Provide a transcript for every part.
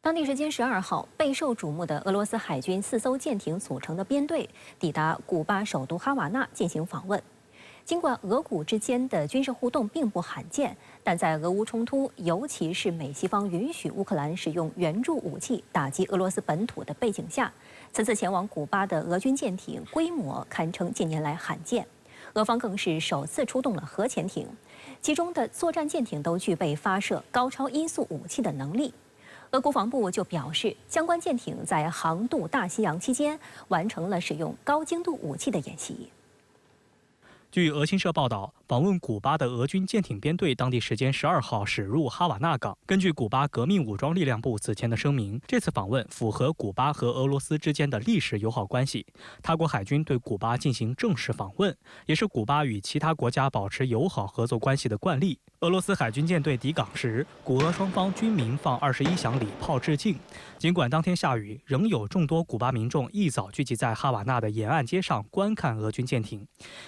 当地时间12号，备受瞩目的俄罗斯海军4艘舰艇组成的编队抵达古巴首都哈瓦那进行访问。尽管俄古之间的军事互动并不罕见，但在俄乌冲突，尤其是美西方允许乌克兰使用援助武器打击俄罗斯本土的背景下，此次前往古巴的俄军舰艇规模堪称近年来罕见。俄方更是首次出动了核潜艇，其中的作战舰艇都具备发射高超音速武器的能力。俄国防部就表示，相关舰艇在航渡大西洋期间完成了使用高精度武器的演习。据俄新社报道，访问古巴的俄军舰艇编队当地时间12号驶入哈瓦那港。根据古巴革命武装力量部此前的声明，这次访问符合古巴和俄罗斯之间的历史友好关系。他国海军对古巴进行正式访问，也是古巴与其他国家保持友好合作关系的惯例。俄罗斯海军舰队抵港时，古俄双方军民放21响礼炮致敬。尽管当天下雨，仍有众多古巴民众一早聚集在哈瓦那的沿岸街上观看俄军舰艇。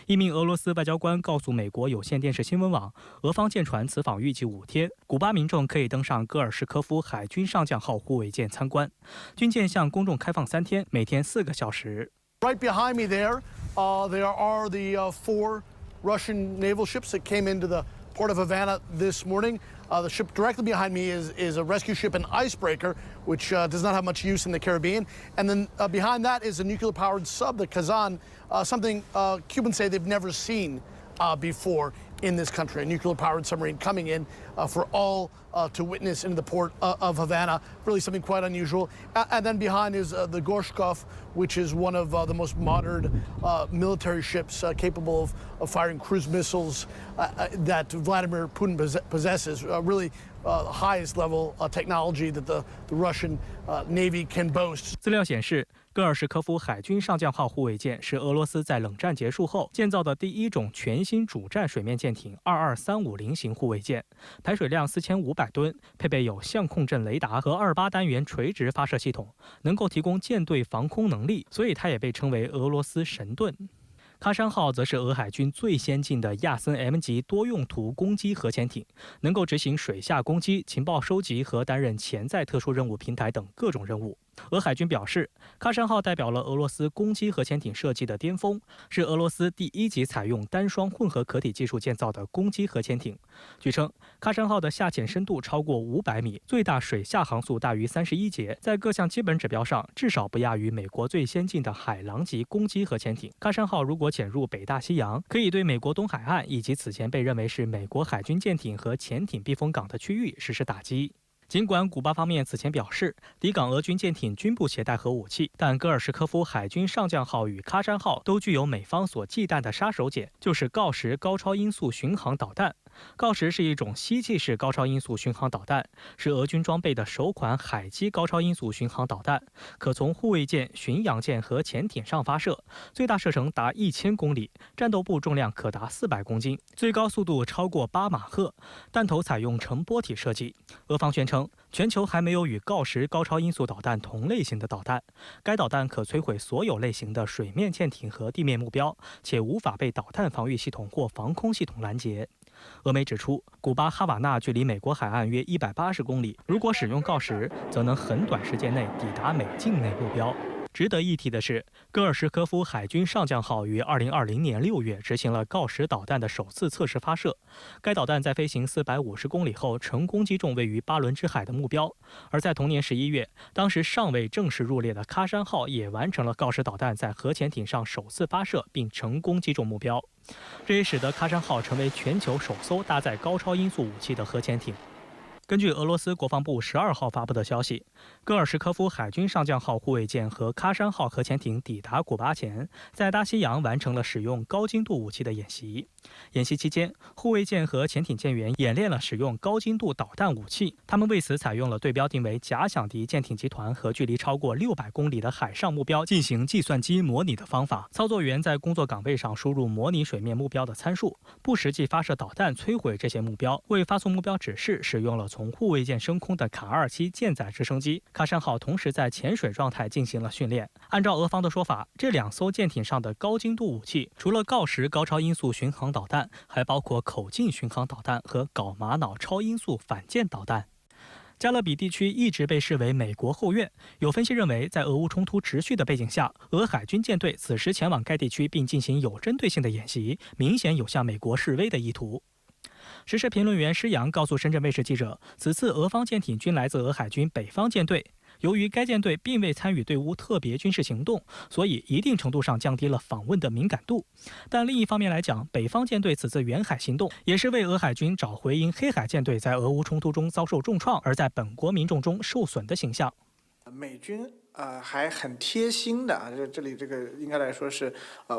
一名俄罗斯外交官告诉美国有线电视新闻网，俄方舰船此访预计5天，古巴民众可以登上戈尔什科夫海军上将号护卫舰参观。军舰向公众开放3天，每天4个小时。 Right behind me there are the 4 Russian naval ships that came into the port of Havana this morning. The ship directly behind me is a rescue ship, an icebreaker, which does not have much use in the Caribbean. And then behind that is a nuclear-powered sub, the Kazan, something Cubans say they've never seen before in this country, a nuclear-powered submarine coming in for all to witness into the port of Havana, really something quite unusual. And then behind is the Gorshkov, which is one of the most modern military ships capable of firing cruise missiles that Vladimir Putin possesses, really highest level technology that the Russian Navy can boast. 资料显示，戈尔什科夫海军上将号护卫舰是俄罗斯在冷战结束后建造的第一种全新主战水面舰艇22350型护卫舰，排水量4500吨，配备有相控阵雷达和28单元垂直发射系统，能够提供舰队防空能力，所以它也被称为俄罗斯神盾。 喀山号则是俄海军最先进的亚森 M 级多用途攻击核潜艇，能够执行水下攻击、情报收集和担任潜在特殊任务平台等各种任务。俄海军表示，喀山号代表了俄罗斯攻击核潜艇设计的巅峰，是俄罗斯第1级采用单双混合壳体技术建造的攻击核潜艇。据称，喀山号的下潜深度超过500米，最大水下航速大于31节，在各项基本指标上至少不亚于美国最先进的海狼级攻击核潜艇。喀山号如果潜入北大西洋，可以对美国东海岸以及此前被认为是美国海军舰艇和潜艇避风港的区域实施打击。 尽管古巴方面此前表示，抵港俄军舰艇均不携带核武器，但戈尔什科夫海军上将号与喀山号都具有美方所忌惮的杀手锏，就是锆石高超音速巡航导弹。锆石是一种吸气式高超音速巡航导弹，是俄军装备的首款海基高超音速巡航导弹，可从护卫舰、巡洋舰和潜艇上发射，最大射程达1000公里，战斗部重量可达400公斤，最高速度超过8马赫，弹头采用成波体设计。俄方宣称，全球还没有与锆石高超音速导弹同类型的导弹，该导弹可摧毁所有类型的水面舰艇和地面目标，且无法被导弹防御系统或防空系统拦截。 俄媒指出，古巴哈瓦那距离美国海岸约180公里，如果使用锆石，则能很短时间内抵达美境内目标。 值得一提的是，戈尔什科夫海军上将号于2020年6月执行了锆石导弹的首次测试发射。该导弹在飞行450公里后，成功击中位于巴伦支海的目标。而在同年11月，当时尚未正式入列的喀山号也完成了锆石导弹在核潜艇上首次发射，并成功击中目标。这也使得喀山号成为全球首艘搭载高超音速武器的核潜艇。 根据俄罗斯国防部12号发布的消息，戈尔什科夫海军上将号护卫舰和喀山号核潜艇抵达古巴前，在大西洋完成了使用高精度武器的演习。演习期间，护卫舰和潜艇舰员演练了使用高精度导弹武器。他们为此采用了对标定为假想敌舰艇集团和距离超过600公里的海上目标进行计算机模拟的方法。操作员在工作岗位上输入模拟水面目标的参数，不实际发射导弹摧毁这些目标。为发送目标指示，使用了 从护卫舰升空的卡27舰载直升机，喀山号同时在潜水状态进行了训练。按照俄方的说法，这2艘舰艇上的高精度武器，除了锆石高超音速巡航导弹，还包括口径巡航导弹和镐玛瑙超音速反舰导弹。加勒比地区一直被视为美国后院。有分析认为，在俄乌冲突持续的背景下，俄海军舰队此时前往该地区并进行有针对性的演习，明显有向美国示威的意图。时事评论员施洋告诉深圳卫视记者，此次俄方舰艇均来自俄海军北方舰队。由于该舰队并未参与对乌特别军事行动，所以一定程度上降低了访问的敏感度。但另一方面来讲，北方舰队此次远海行动也是为俄海军找回因黑海舰队在俄乌冲突中遭受重创而在本国民众中受损的形象。美军还很贴心的这里这个应该来说是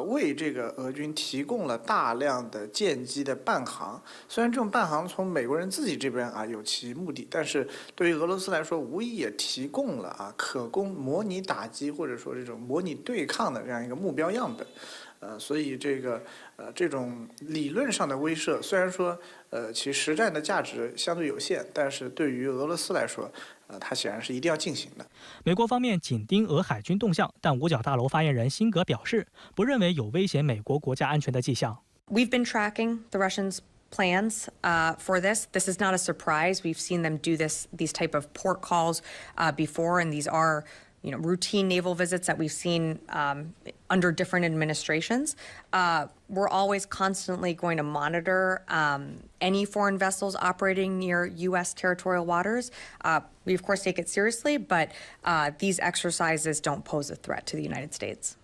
为这个俄军提供了大量的舰机的伴航。虽然这种伴航从美国人自己这边有其目的，但是对于俄罗斯来说，无疑也提供了可供模拟打击或者说这种模拟对抗的这样一个目标样本。所以这种理论上的威慑，虽然说其实战的价值相对有限，但是对于俄罗斯来说，它显然是一定要进行的。美国方面紧盯俄海军动向，但五角大楼发言人辛格表示，不认为有威胁美国国家安全的迹象。We've been tracking the Russians' plans for this. This is not a surprise. We've seen them do these type of port calls before, and these are routine naval visits that we've seen under different administrations. We're always constantly going to monitor any foreign vessels operating near U.S. territorial waters. We, of course, take it seriously, but these exercises don't pose a threat to the United States.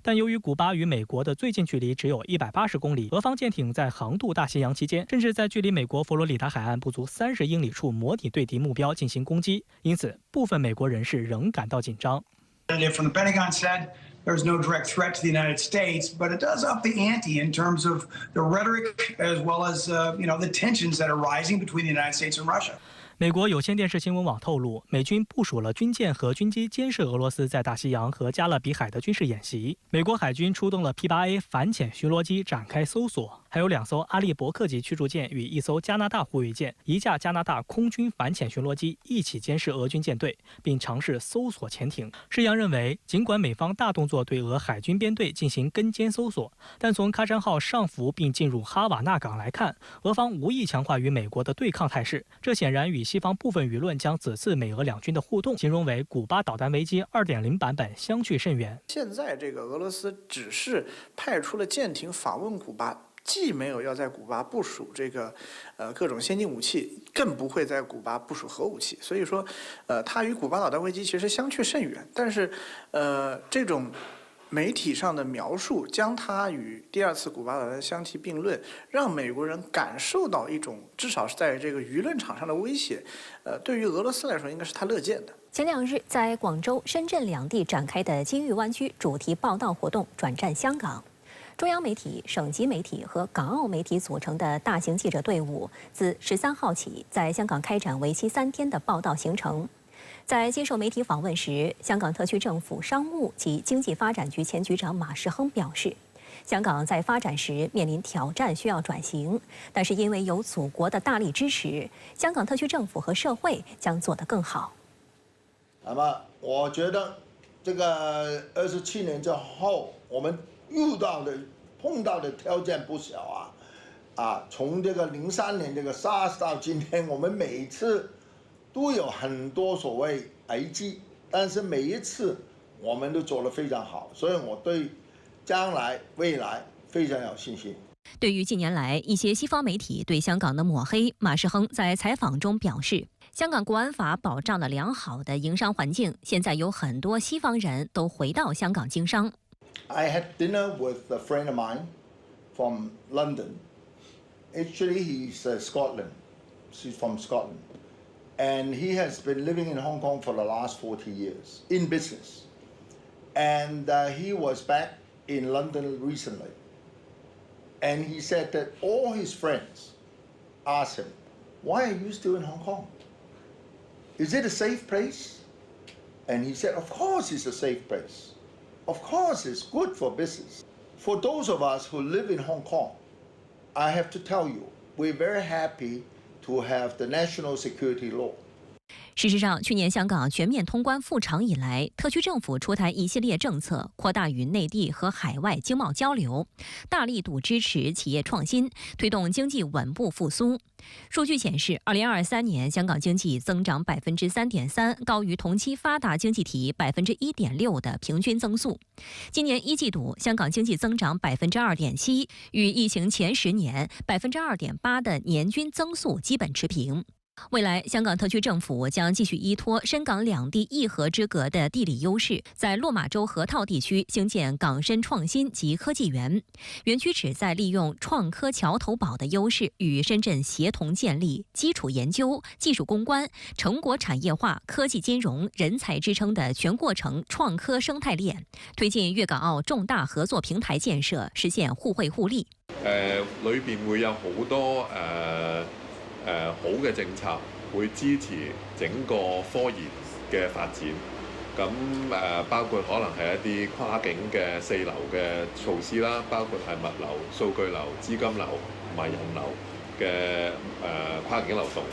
但由于古巴与美国的最近距离只有180公里，俄方舰艇在航渡大西洋期间，甚至在距离美国佛罗里达海岸不足30英里处模拟对敌目标进行攻击，因此部分美国人士仍感到紧张。From the Pentagon said there's no direct threat to the United States, but it does up the ante in terms of the rhetoric as well as the tensions that are rising between the United States and Russia. 美国有线电视新闻网透露，美军部署了军舰和军机监视俄罗斯在大西洋和加勒比海的军事演习。美国海军出动了 P-8A 反潜巡逻机展开搜索，还有2艘阿利伯克级驱逐舰与1艘加拿大护卫舰、1架加拿大空军反潜巡逻机一起监视俄军舰队，并尝试搜索潜艇。施洋认为，尽管美方大动作对俄海军编队进行跟监搜索，但从喀山号上浮并进入哈瓦那港来看，俄方无意强化与美国的对抗态势，这显然与西方部分舆论将此次美俄两军的互动形容为古巴导弹危机 2.0 版本相去甚远。现在这个俄罗斯只是派出了舰艇访问古巴，既没有要在古巴部署这个各种先进武器，更不会在古巴部署核武器，所以说它与古巴导弹危机其实相去甚远。但是这种媒体上的描述将它与第2次古巴导弹相提并论，让美国人感受到一种至少是在这个舆论场上的威胁。对于俄罗斯来说，应该是他乐见的。前2日，在广州、深圳两地展开的金玉湾区主题报道活动转战香港。中央媒体、省级媒体和港澳媒体组成的大型记者队伍，自13号起在香港开展为期3天的报道行程。在接受媒体访问时，香港特区政府商务及经济发展局前局长马时亨表示，香港在发展时面临挑战，需要转型，但是因为有祖国的大力支持，香港特区政府和社会将做得更好。那么，我觉得这个27年之后，我们碰到的挑战不小从这个03年这个 SARS 到今天，我们每一次都有很多所谓危机，但是每一次我们都做得非常好，所以我对未来非常有信心。对于近年来一些西方媒体对香港的抹黑，马时亨在采访中表示，香港国安法保障了良好的营商环境，现在有很多西方人都回到香港经商。I had dinner with a friend of mine from London. Actually, he's Scotland. He's from Scotland. And he has been living in Hong Kong for the last 40 years in business. And he was back in London recently. And he said that all his friends asked him, why are you still in Hong Kong? Is it a safe place? And he said, of course it's a safe place. Of course it's good for business. For those of us who live in Hong Kong, I have to tell you, we're very happy to have the national security law. 事实上，去年香港全面通关复常以来，特区政府出台一系列政策，扩大与内地和海外经贸交流，大力度支持企业创新，推动经济稳步复苏。数据显示，2023年香港经济增长3.3%，高于同期发达经济体1.6%的平均增速。今年一季度，香港经济增长2.7%，与疫情前10年2.8%的年均增速基本持平。未来，香港特区政府将继续依托深港两地一河之隔的地理优势，在落马洲河套地区兴建港深创新及科技园。园区旨在利用创科桥头堡的优势，与深圳协同建立基础研究、技术攻关、成果产业化、科技金融、人才支撑的全过程创科生态链，推进粤港澳重大合作平台建設，實現互惠互利。裏邊會有好多好嘅政策，會支持整個科研嘅發展。咁包括可能係一啲跨境嘅4流嘅措施啦，包括係物流、數據流、資金流同埋人流嘅跨境流動。